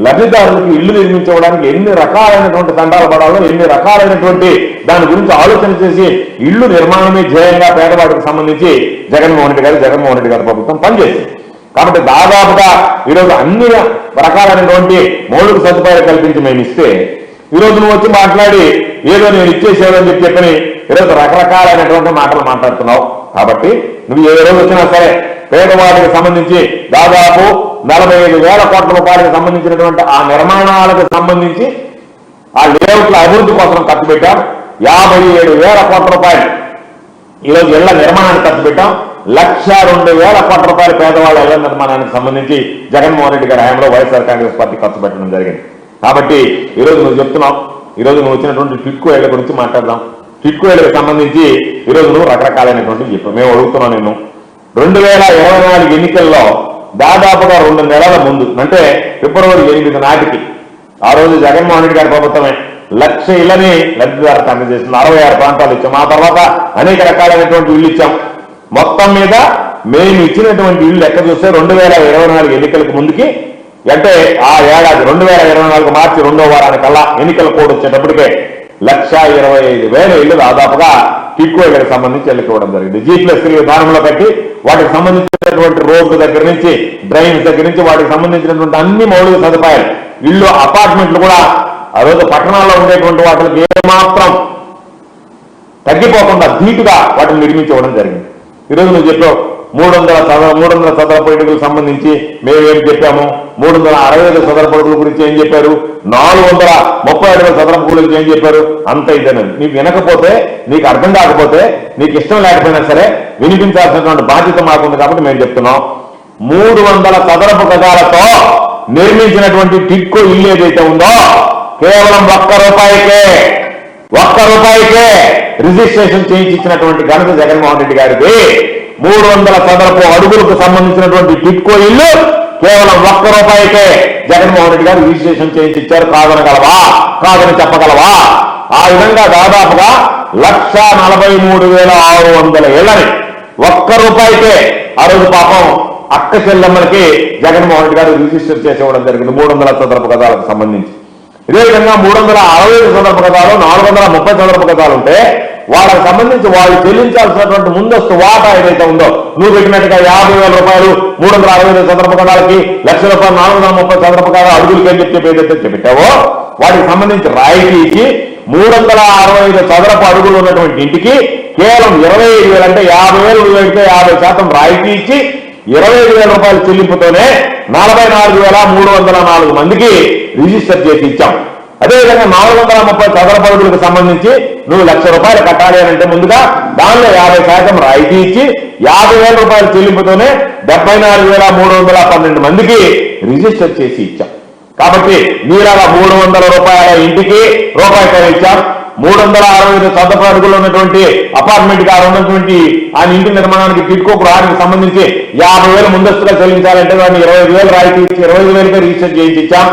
లబ్ధిదారులకు ఇళ్లు నిర్మించుకోవడానికి ఎన్ని రకాలైనటువంటి దండాలు పడాలో, ఎన్ని రకాలైనటువంటి దాని గురించి ఆలోచన చేసి ఇళ్లు నిర్మాణమే ధ్యేయంగా పేదవాడికి సంబంధించి జగన్మోహన్ రెడ్డి గారి ప్రభుత్వం పనిచేసింది. కాబట్టి దాదాపుగా ఈరోజు అన్ని రకాలైనటువంటి మౌలిక సదుపాయాలు కల్పించి మేము ఇస్తే ఈరోజు నువ్వు వచ్చి మాట్లాడి ఏదో నేను ఇచ్చేసేదని చెప్పని ఈరోజు రకరకాలైనటువంటి మాటలు మాట్లాడుతున్నావు. కాబట్టి నువ్వు ఏ రోజు వచ్చినా సరే పేదవాడికి సంబంధించి దాదాపు 45,000 కోట్ల రూపాయలకు సంబంధించినటువంటి ఆ నిర్మాణాలకు సంబంధించి ఆ లేఅవుట్ల అభివృద్ధి కోసం ఖర్చు పెట్టాం. 57,000 కోట్ల రూపాయలు ఈరోజు ఇళ్ల నిర్మాణానికి ఖర్చు పెట్టాం. 1,02,000 కోట్ల రూపాయలు పేదవాళ్ళ ఇళ్ల నిర్మాణానికి సంబంధించి జగన్మోహన్ రెడ్డి గారి హయాంలో వైఎస్ఆర్ కాంగ్రెస్ పార్టీ ఖర్చు పెట్టడం జరిగింది. కాబట్టి ఈరోజు నువ్వు చెప్తున్నావు, ఈరోజు నువ్వు వచ్చినటువంటి టిట్కో ఇళ్ల గురించి మాట్లాడదాం. టిట్కో ఇళ్లకు సంబంధించి ఈరోజు నువ్వు రకరకాలైనటువంటి చెప్పావు. మేము అడుగుతున్నాం నేను 2024 ఎన్నికల్లో దాదాపుగా 2 నెలల ముందు అంటే ఫిబ్రవరి 8 నాటికి ఆ రోజు జగన్మోహన్ రెడ్డి గారి ప్రభుత్వమే 1,00,000 ఇళ్లని లబ్ధిదారులకు అందజేసింది. 66 ప్రాంతాలు ఇచ్చాం. ఆ తర్వాత అనేక రకాలైనటువంటి ఇళ్లు ఇచ్చాం. మొత్తం మీద మేము ఇచ్చినటువంటి ఇళ్లు లెక్క చూస్తే 2024 ఎన్నికలకు ముందుకి అంటే ఆ ఏడాది 2024 మార్చి 2వ వారానికల్లా ఎన్నికల కోడ్ వచ్చేటప్పటికే 1,25,000 ఇళ్లు దాదాపుగా టిట్కో ఇళ్లకు సంబంధించి ఇళ్లకు ఇవ్వడం జరిగింది. G+3 విధానంలో కట్టి వాటికి సంబంధించినటువంటి రోడ్డు దగ్గర నుంచి, డ్రైన్స్ దగ్గర నుంచి వాటికి సంబంధించినటువంటి అన్ని మౌలిక సదుపాయాలు, ఇళ్లు, అపార్ట్మెంట్లు కూడా ఆ రోజు పట్టణాల్లో ఉండేటువంటి వాటికి ఏమాత్రం తగ్గిపోకుండా ధీటుగా వాటిని నిర్మించడం జరిగింది. ఈరోజు నువ్వు చెప్పావు 300 చదరపు అడుగులకు సంబంధించి మేమేం చెప్పాము, 365 చదరపు అడుగుల గురించి ఏం చెప్పారు, 437 చదరపు గురించి ఏం చెప్పారు, అంత ఇదేనండి. నీకు వినకపోతే, నీకు అర్థం కాకపోతే, నీకు ఇష్టం లేకపోయినా సరే వినిపించాల్సినటువంటి బాధ్యత మాకుంది. కాబట్టి మేము చెప్తున్నాం 300 చదరపు గజాలతో నిర్మించినటువంటి టిట్కో ఇల్లు ఏదైతే ఉందో కేవలం ఒక్క రూపాయికే రిజిస్ట్రేషన్ చేయించినటువంటి ఘనత జగన్మోహన్ రెడ్డి గారిది. 300 చదరపు అడుగులకు సంబంధించినటువంటి టిట్కో ఇల్లు కేవలం ఒక్క రూపాయికే జగన్మోహన్ రెడ్డి గారు రిజిస్ట్రేషన్ చేయించి ఇచ్చారు. కాదని చెప్పగలవా? ఆ విధంగా దాదాపుగా 1,43,600 ఇళ్లని ఒక్క రూపాయికే ఆ రోజు పాపం అక్క చెల్లెమ్మలకి జగన్మోహన్ రెడ్డి గారు రిజిస్టర్ చేసి ఇవ్వడం జరిగింది 300 చదరపు గజాలకు సంబంధించి. ఇదే విధంగా 365 చదరపు గజాలు, 430 చదరపు గజాలు ఉంటే వాళ్ళకి సంబంధించి వాళ్ళు చెల్లించాల్సినటువంటి ముందస్తు వాటా ఏదైతే ఉందో నువ్వు పెట్టినట్టుగా 50,000 రూపాయలు 365 చదరపు గజాలకి, 1,00,000 రూపాయలు 430 చదరపు గజాలు అడుగులకి అని చెప్పి ఏదైతే చెప్పావో వాటికి సంబంధించి రాయితీ ఇచ్చి 365 చదరపు అడుగులు ఉన్నటువంటి ఇంటికి కేవలం 25,000 అంటే 50,000 పెడితే 50% రాయితీ ఇచ్చి 25,000 రూపాయల చెల్లింపుతోనే 44,304 మందికి రిజిస్టర్ చేసి ఇచ్చాం. అదేవిధంగా 430 చదరపు అడుగులకు సంబంధించి నువ్వు ₹1,00,000 కట్టాలి అని అంటే ముందుగా దానిలో 50% రాయితీ ఇచ్చి 50,000 రూపాయల చెల్లింపుతోనే 74,312 మందికి రిజిస్టర్ చేసి ఇచ్చాం. కాబట్టి మీరు అలా ₹300 ఇంటికి రూపాయి ఇచ్చాం. 365 చదరపు అడుగులు ఉన్నటువంటి అపార్ట్మెంట్ కి ఉన్నటువంటి ఆయన ఇంటి నిర్మాణానికి టిడ్కోకు రానికి సంబంధించి 50,000 ముందస్తుగా చెల్లించాలంటే దాన్ని 25,000 రాయితీ ఇచ్చి 25,000 రిజిస్టర్ చేయించి ఇచ్చాం.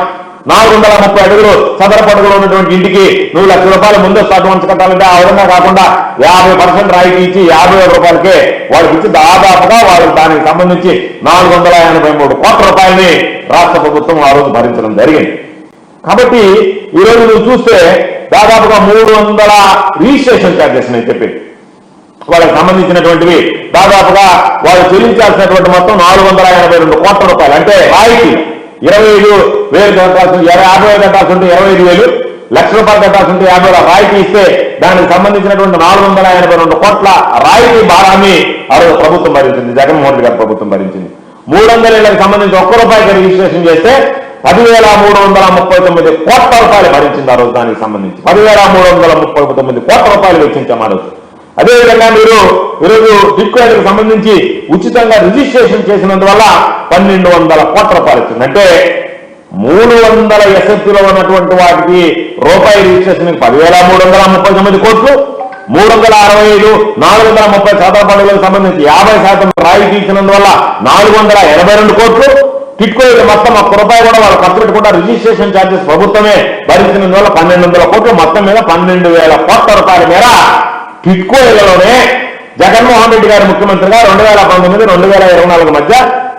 430 అడుగులు చదరపు అడుగులు ఉన్నటువంటి ఇంటికి నువ్వు ₹1,00,000 ముందస్తు అడ్వాన్స్ కట్టాలంటే ఆ విధంగా కాకుండా 50% రాయితీ ఇచ్చి 50,000 రూపాయలకే వాళ్ళకి ఇచ్చి దాదాపుగా వాళ్ళు దానికి సంబంధించి 483 కోట్ల రూపాయలని రాష్ట్ర ప్రభుత్వం ఆ రోజు భరించడం జరిగింది. కాబట్టి ఈరోజు నువ్వు చూస్తే దాదాపుగా 300 రిజిస్ట్రేషన్ ఛార్జెస్ అని చెప్పి వాళ్ళకి సంబంధించినటువంటివి దాదాపుగా వాళ్ళు చెల్లించాల్సినటువంటి మొత్తం 482 కోట్ల రూపాయలు. అంటే రాయితీ 25,000 కట్టాల్సి 50,000 కట్టాల్సి ఉంటే 25,000, ₹1,00,000 కట్టాల్సి ఉంటే 50,000 రాయితీ ఇస్తే దానికి సంబంధించినటువంటి 482 కోట్ల రాయితీ భారాన్ని ఆ రోజు ప్రభుత్వం భరించింది, జగన్మోహన్ రెడ్డి గారి ప్రభుత్వం భరించింది. 300 ఏళ్లకు సంబంధించి ₹1 రిజిస్ట్రేషన్ చేస్తే 10,339 కోట్ల రూపాయలు భరించింది ఆ రోజు. దానికి సంబంధించి 10,339 కోట్ల రూపాయలు వెచ్చించాం ఆ రోజు. అదేవిధంగా మీరు ఈరోజు టిడ్కోలకు సంబంధించి ఉచితంగా రిజిస్ట్రేషన్ చేసినందువల్ల 1,200 కోట్ల రూపాయలు వచ్చింది. అంటే 300 ఎస్ఎఫ్టీలో ఉన్నటువంటి వాటికి రూపాయి రిజిస్ట్రేషన్ 10,339 కోట్లు, 365 430 చదరపు అడుగులకు సంబంధించి 50% రాయితీ ఇచ్చినందువల్ల 482 కోట్లు. టిడ్కోలు మొత్తం ₹1 కూడా వాళ్ళు ఖర్చు పెట్టకుండా రిజిస్ట్రేషన్ ఛార్జెస్ ప్రభుత్వమే భరించినందువల్ల 1,200 కోట్లు, మొత్తం మీద 12,000 కోట్ల రూపాయల మేర టిడ్కోలలోనే జగన్మోహన్ రెడ్డి గారు ముఖ్యమంత్రిగా 2019-2024 మధ్య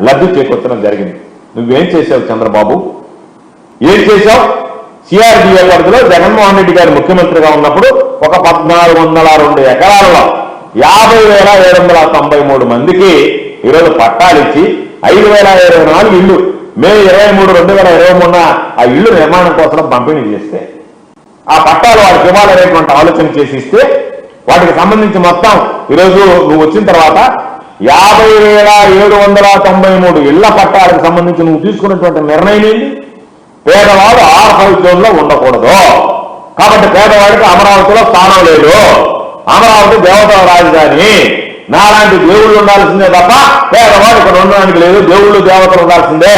లబ్ధి చేకూర్చడం జరిగింది. నువ్వేం చేసావు చంద్రబాబు? ఏం చేశావు? సిఆర్డీఏ పరిధిలో జగన్మోహన్ రెడ్డి గారు ముఖ్యమంత్రిగా ఉన్నప్పుడు ఒక 1,402 ఎకరాలలో 50,793 మందికి ఈరోజు పట్టాలిచ్చి 5,024 ఇళ్లు మే 23, 2023 ఆ ఇళ్లు నిర్మాణం కోసం పంపిణీ చేస్తే ఆ పట్టాలు వాడికి ఇవ్వాలనేటువంటి ఆలోచన చేసి ఇస్తే వాటికి సంబంధించి మొత్తం ఈరోజు నువ్వు వచ్చిన తర్వాత 50,793 ఇళ్ల పట్టాలకు సంబంధించి నువ్వు తీసుకున్నటువంటి నిర్ణయం ఏంటి? పేదవాడు R5 జోన్లో ఉండకూడదు, కాబట్టి పేదవాడికి అమరావతిలో స్థానం లేదు, అమరావతి దేవతల రాజధాని, నాలాంటి దేవుళ్ళు ఉండాల్సిందే తప్ప పేదవాడు ఇక్కడ ఉండడానికి లేదు, దేవుళ్ళు దేవతలు ఉండాల్సిందే.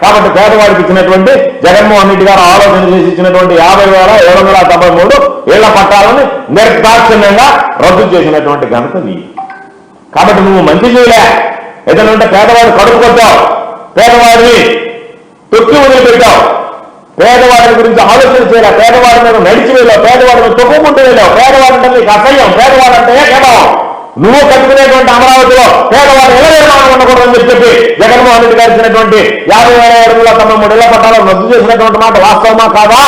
కాబట్టి పేదవాడికి ఇచ్చినటువంటి జగన్మోహన్ రెడ్డి గారు ఆలోచన చేసి ఇచ్చినటువంటి 50,793 ఇళ్ల పట్టాలను నిర్దాక్షిణ్యంగా రద్దు చేసినటువంటి ఘనత నీ. కాబట్టి నువ్వు మంచి చేయలే, ఏదైనా పేదవాడు కడుపు కొట్టావు, పేదవాడిని తొక్కి వదిలిపెట్టావు, పేదవాడి గురించి ఆలోచన చేయలే, పేదవాడి మీద నడిచి వెళ్ళావు, పేదవాడిని తొక్కుకుంటూ వెళ్ళావు, పేదవాడంటే నీకు అసహ్యం, పేదవాడంటే కేవలం నువ్వు కట్టుకునేటువంటి అమరావతిలో పేదవాడు ఎలా నిర్మాణం ఉండకూడదని చెప్పి జగన్మోహన్ రెడ్డి గారు ఇచ్చినటువంటి 50,793 ఇళ్ల పట్టాలను రద్దు చేసినటువంటి మాట వాస్తవమా కాదా?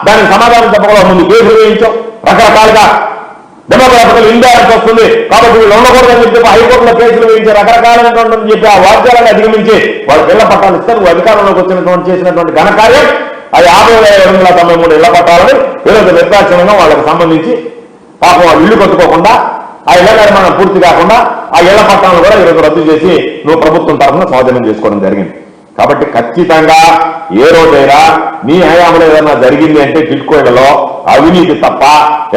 దానికి సమాధానం చెప్పకుండా ముందు కేసులు వేయించాం, రకరకాలుగా డెమోక్రాటికల్ ఇండియాకి వస్తుంది కాబట్టి వీళ్ళు ఉండకూడదని చెప్పి హైకోర్టులో కేసులు వేయించి రకరకాలైనటువంటి చెప్పి ఆ వాద్యాలను అధిగమించి వాళ్ళకి ఇళ్ల పట్టాలు ఇస్తారు. అధికారంలోకి వచ్చినటువంటి చేసినటువంటి ఘనకార్యం ఆ 50,793 ఇళ్ల పట్టాలని ఈరోజు నిర్దాక్షిణంగా వాళ్ళకి సంబంధించి పాపం వాళ్ళు ఇల్లు కట్టుకోకుండా ఆ ఇళ్ల నిర్మాణం పూర్తి కాకుండా ఆ ఇళ్ల పట్టాలను కూడా ఈరోజు రద్దు చేసి నువ్వు ప్రభుత్వం తరఫున స్వాధీనం చేసుకోవడం జరిగింది. కాబట్టి ఖచ్చితంగా ఏ రోజైనా నీ హయాంలో ఏదైనా జరిగింది అంటే టిడ్కోలలో అవినీతి తప్ప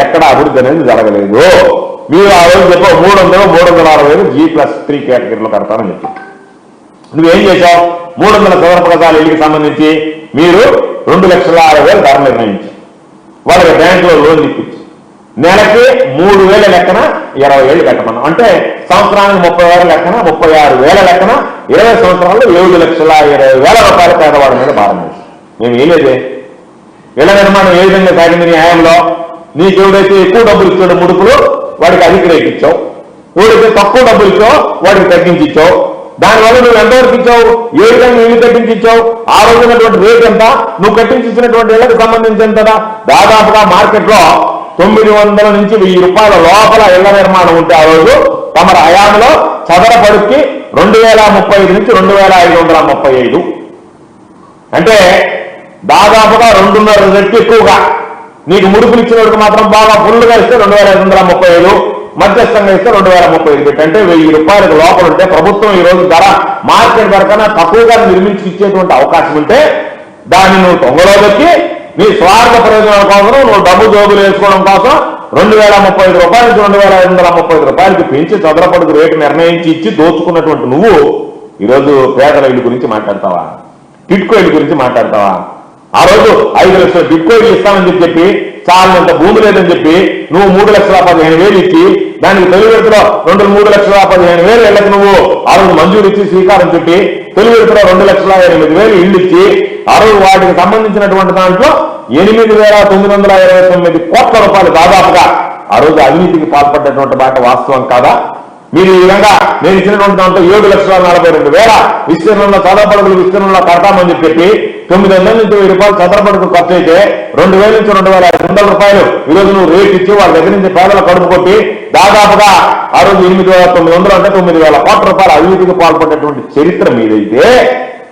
ఎక్కడ అభివృద్ధి అనేది జరగలేదు. మీరు ఆ రోజు చెప్పు 360 G+3 కేటగిరీలో కడతానని చెప్పి నువ్వేం చేశావు? 300 చదరపు గజాల ఇల్లుకి సంబంధించి మీరు 2,06,000 ధర నిర్ణయించి వాళ్ళకి బ్యాంకులో లోన్ ఇప్పించి నెలకి 3,000 లెక్కన 20 ఏళ్ళు కట్టమన్నాం. అంటే సంవత్సరానికి 30,000 లెక్కన 36,000 లెక్కన 20 సంవత్సరాల్లో 7,20,000 రూపాయలు పేదవాడి మీద భారం వేసి మేము వేయలేదే. ఇళ్ల నిర్మాణం ఏ విధంగా సాగింది నీ హయాంలో? నీకు ఎవడైతే ఎక్కువ డబ్బులు ఇచ్చాడో ముడుపులు వాడికి అధిక రేటు ఇచ్చావు, ఎవడైతే తక్కువ డబ్బులు ఇచ్చావు వాడికి తగ్గించి ఇచ్చావు. దానివల్ల నువ్వు ఎంతవరకు ఇచ్చావు? ఏ విధంగా ఇల్లు కట్టించి ఇచ్చావు? ఆ రోజున్నటువంటి రేట్ ఎంత? నువ్వు కట్టించి ఇచ్చినటువంటి ఇళ్లకు సంబంధించి ఎంతదా? దాదాపుగా మార్కెట్లో 900 నుంచి 1,000 రూపాయల లోపల ఇళ్ల నిర్మాణం ఉంటే ఆ రోజు తమ హయాంలో చదరపడుకి 2,035 నుంచి 2,535 అంటే దాదాపుగా 2.5 రెట్లు ఎక్కువగా. నీకు ముడుపులు ఇచ్చినప్పుడు మాత్రం బాగా ఫుల్గా ఇస్తే 2,535, మధ్యస్థంగా ఇస్తే 2,035 పెట్టి అంటే 1,000 రూపాయలకు లోపల ఉంటే ప్రభుత్వం ఈ రోజు ధర మార్కెట్ ధర కన్నా తక్కువగా నిర్మించి ఇచ్చేటువంటి అవకాశం ఉంటే దాన్ని నువ్వు తొంగలో పెట్టి నీ స్వార్థ ప్రయోజనాల కోసం నువ్వు డబ్బు జోబులు వేసుకోవడం కోసం 2035 రూపాయల నుంచి 2535 రూపాయలకి పెంచి చదరపడుకు రేటు నిర్ణయించి ఇచ్చి దోచుకున్నటువంటి నువ్వు ఈరోజు పేదల ఇల్లు గురించి మాట్లాడతావా? టిట్కో ఇల్లు గురించి మాట్లాడతావా? ఆ రోజు 5 లక్షల టిట్కో ఇల్లు ఇస్తామని చెప్పి చాలంత భూమి లేదని చెప్పి నువ్వు 3,15,000 ఇచ్చి దానికి తొలి విడతలో 3,15,000 ఇళ్లకు నువ్వు ఆ రోజు మంజూరు ఇచ్చి శ్రీకారం చుట్టి తొలి విడతలో 2,08,000 ఇళ్లు ఇచ్చి ఆ రోజు వాటికి సంబంధించినటువంటి దాంట్లో 8,929 కోట్ల రూపాయలు దాదాపుగా ఆ రోజు అవినీతికి పాల్పడ్డటువంటి మాట వాస్తవం కాదా? మీరు ఈ విధంగా నేను ఇచ్చినటువంటి దాంట్లో 7,42,000 విస్తీర్ణంలో చదరపడుగులు విస్తీర్ణంలో కడతామని చెప్పి 900 నుంచి 1000 రూపాయలు చదరపడుకు ఖర్చు అయితే 2,000 నుంచి 2,500 రూపాయలు ఈరోజు నువ్వు రేట్ ఇచ్చి వాళ్ళ దగ్గర నుంచి పేదల కడుపు కొట్టి దాదాపుగా ఆ రోజు 8,900 అంటే 9,000 కోట్ల రూపాయలు అవినీతికి పాల్పడినటువంటి చరిత్ర మీదైతే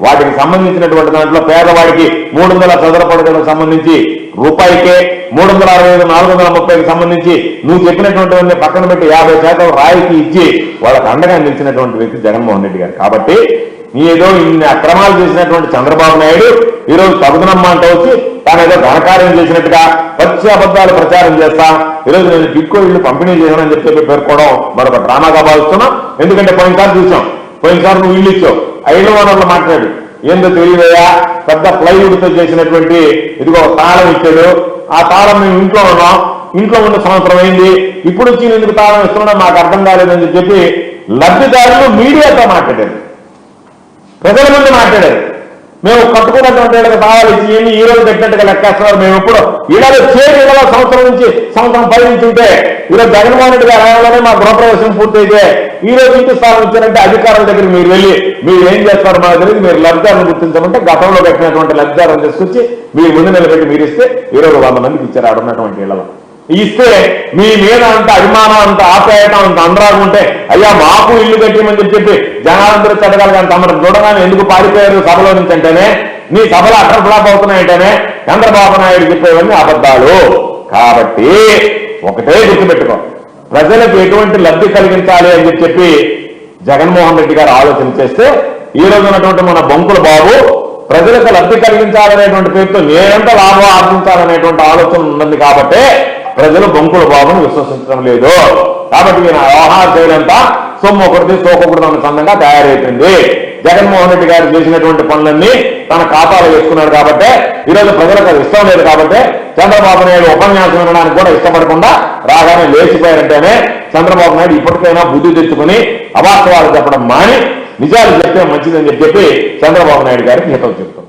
వాటికి సంబంధించినటువంటి దాంట్లో పేదవాడికి 300 చదరపడుగులకు సంబంధించి రూపాయికే 365 430కి సంబంధించి నువ్వు చెప్పినటువంటి పక్కన పెట్టి 50% రాయితీ ఇచ్చి వాళ్ళకి అండగా నిలిచినటువంటి వ్యక్తి జగన్మోహన్ రెడ్డి గారు. కాబట్టి ఏదో ఇన్ని అక్రమాలు చేసినటువంటి చంద్రబాబు నాయుడు ఈరోజు తగుదనమ్మ అంటే వచ్చి తాను ఏదో ఘనకార్యం చేసినట్టుగా పచ్చి అబద్ధాలు ప్రచారం చేస్తా ఈరోజు నేను టిట్కో ఇల్లు పంపిణీ చేశానని చెప్పి పేర్కోవడం మరొక డ్రామాగా భావిస్తున్నాం. ఎందుకంటే పోయినసారి చూసాం, పోయినసారి నువ్వు ఇల్లు ఇచ్చావు, ఆ ఇళ్ల ఓనర్లు మాట్లాడు ఏందో తెలియదయా పెద్ద ప్లైవుడ్తో చేసినటువంటి ఇదిగో తాళం ఇచ్చాడు, ఆ తాళం మేము ఇంట్లో ఉన్నాం, ఇంట్లో ఉన్న సంవత్సరం అయింది, ఇప్పుడు వచ్చి ఎందుకు తాళం ఇస్తున్నా మాకు అర్థం కాలేదని చెప్పి లబ్ధిదారులు మీడియాతో మాట్లాడారు, ప్రజల ముందు మాట్లాడారు. మేము కట్టుకున్నటువంటి తాళాలు ఇచ్చి ఏమి ఈ రోజు పెట్టినట్టుగా లెక్కేస్తున్నారు. మేము ఇప్పుడు ఇళ్ళలో ఇళ్ళలో సంవత్సరం నుంచి సంవత్సరం పై నుంచి ఉంటే ఈరోజు జగన్మోహన్ రెడ్డి గారి హయాంలోనే మా గృహప్రవేశం పూర్తయితే ఈ రోజు ఇంటి స్థానం ఇచ్చారంటే అధికారుల దగ్గరికి మీరు వెళ్ళి మీరు ఏం చేస్తారు మాకు తెలియదు, మీరు లబ్ధిదారులను గుర్తించమంటే గతంలో పెట్టినటువంటి లబ్ధిదారులను తీసుకొచ్చి మీరు ముందు నిలబెట్టి మీరు ఇస్తే ఈరోజు 100 మందికి ఇచ్చారు ఆడున్నటువంటి ఇళ్లలో. ఇస్తే మీ మీద అంత అభిమానం అంత ఆప్యాయత అంత అనురాగం ఉంటే అయ్యా మాకు ఇల్లు కట్టమని చెప్పి జనాలందరూ చదగాలి తమను చూడగానే ఎందుకు పారిపోయారు సభలో నుంచి అంటేనే నీ సభలు అటర్ ఫ్లాప్ అవుతున్నాయంటేనే చంద్రబాబు నాయుడు చెప్పేవన్నీ అబద్ధాలు. కాబట్టి ఒకటే గుర్తుపెట్టుకో, ప్రజలకు ఎటువంటి లబ్ధి కలిగించాలి అని చెప్పి జగన్మోహన్ రెడ్డి గారు ఆలోచన చేస్తే ఈ రోజు ఉన్నటువంటి మన బొంకుల బాబు ప్రజలకు లబ్ధి కలిగించాలనేటువంటి పేరుతో నేనంత లాభం ఆర్జించాలనేటువంటి ఆలోచన ఉన్నది కాబట్టి ప్రజలు బొంకుల బాబును విశ్వసించడం లేదు. కాబట్టి ఈయన వ్యవహార శైలంతా సొమ్ము ఒకటి సోకొకూడదు అన్న సందంగా తయారైపోయింది. జగన్మోహన్ రెడ్డి గారు చేసినటువంటి పనులన్నీ తన ఖాతాలో వేసుకున్నాడు కాబట్టి ఈరోజు ప్రజలకు అది ఇష్టం లేదు కాబట్టి చంద్రబాబు నాయుడు ఉపన్యాసం వినడానికి కూడా ఇష్టపడకుండా రాగానే లేచిపోయారంటేనే చంద్రబాబు నాయుడు ఇప్పటికైనా బుద్ధి తెచ్చుకుని అవాస్తవాలు చెప్పడం మాని నిజాలు చెప్తే మంచిదని చెప్పి చంద్రబాబు నాయుడు గారికి హితవు చెప్తారు.